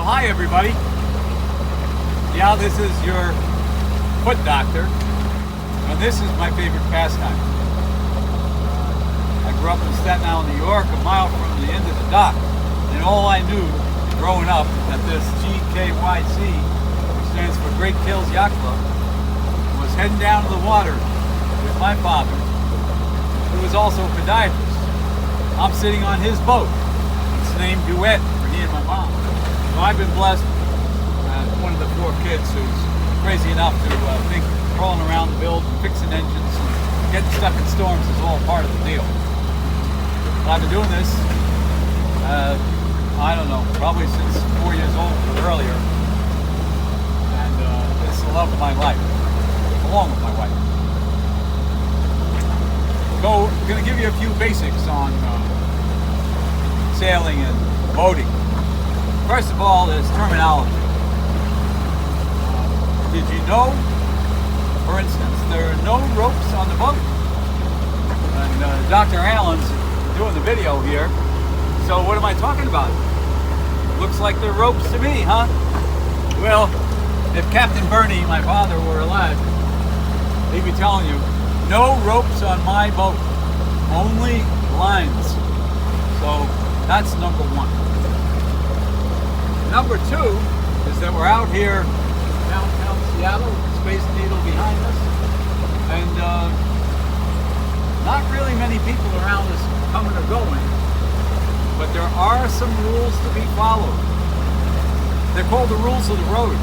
Well, hi everybody. Yeah, this is your foot doctor, and this is my favorite pastime. I grew up in Staten Island, New York, a mile from the end of the dock, and all I knew growing up at this GKYC, which stands for Great Kills Yacht Club, was heading down to the water with my father, who was also a podiatrist. I'm sitting on his boat. It's named Duet for he and my mom. So I've been blessed as one of the 4 kids who's crazy enough to think crawling around the build and fixing engines and getting stuck in storms is all part of the deal. But I've been doing this, I don't know, probably since 4 years old or earlier. And it's the love of my life, along with my wife. So I'm going to give you a few basics on sailing and boating. First of all, there's terminology. Did you know, for instance, there are no ropes on the boat? And Dr. Allen's doing the video here, so what am I talking about? Looks like they're ropes to me, huh? Well, if Captain Bernie, my father, were alive, he'd be telling you, no ropes on my boat, only lines. So that's number 1. Number 2 is that we're out here downtown Seattle, Space Needle behind us, and not really many people around us coming or going, but there are some rules to be followed. They're called the rules of the road,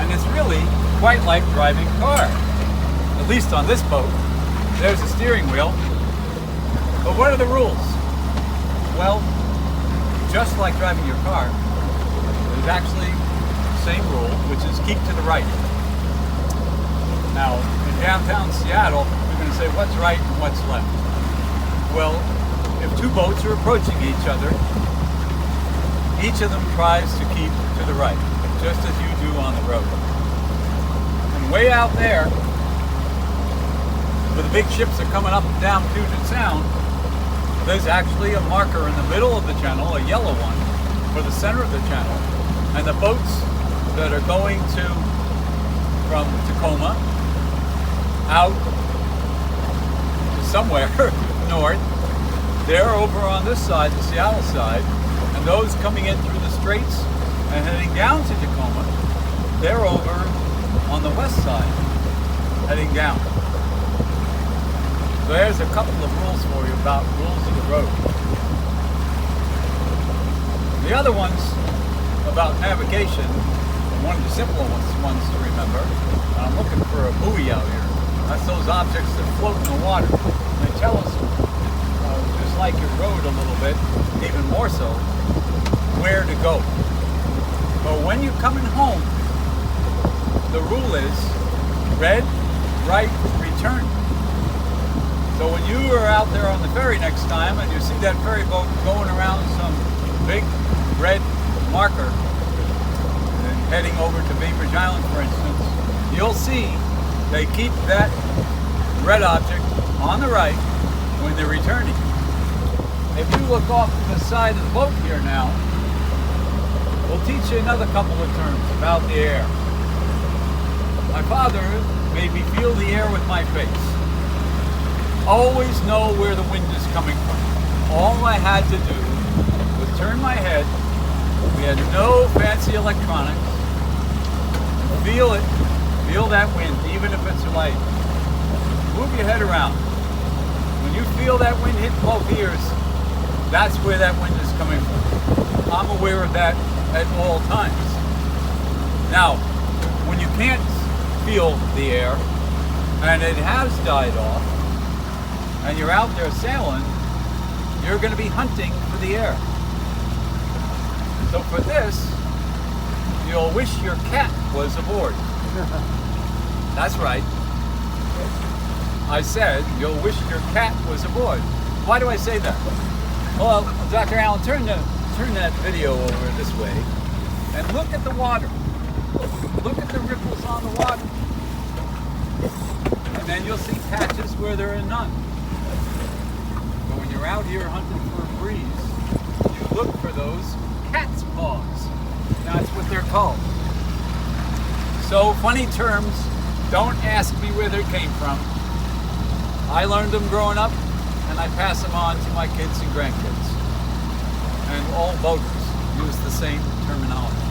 and it's really quite like driving a car, at least on this boat. There's a steering wheel, but what are the rules? Well, just like driving your car, there's actually the same rule, which is keep to the right. Now, in downtown Seattle, you're going to say what's right and what's left. Well, if 2 boats are approaching each other, each of them tries to keep to the right, just as you do on the road. And way out there, where the big ships are coming up and down Puget Sound, there's actually a marker in the middle of the channel, a yellow one, for the center of the channel. And the boats that are going from Tacoma out to somewhere north, they're over on this side, the Seattle side, and those coming in through the straits and heading down to Tacoma, they're over on the west side, heading down. So there's a couple of rules for you about rules of the road. The other ones about navigation, one of the simpler ones to remember, I'm looking for a buoy out here. That's those objects that float in the water. They tell us, just like your road a little bit, even more so, where to go. But when you're coming home, the rule is red, right, return. So when you are out there on the ferry next time and you see that ferry boat going around some big red marker and heading over to Bainbridge Island, for instance, you'll see they keep that red object on the right when they're returning. If you look off to the side of the boat here now, we'll teach you another couple of terms about the air. My father made me feel the air with my face. Always know where the wind is coming from. All I had to do was turn my head. We had no fancy electronics. Feel it. Feel that wind, even if it's light. Move your head around. When you feel that wind hit both ears, that's where that wind is coming from. I'm aware of that at all times. Now, when you can't feel the air, and it has died off, and you're out there sailing, you're going to be hunting for the air. So for this, you'll wish your cat was aboard. That's right. I said you'll wish your cat was aboard. Why do I say that? Well, Dr. Allen, turn that video over this way and look at the water. Look at the ripples on the water. And then you'll see patches where there are none. But when you're out here hunting for a breeze, you look for those cat's paws. That's what they're called. So funny terms, don't ask me where they came from. I learned them growing up, and I pass them on to my kids and grandkids. And all boaters use the same terminology.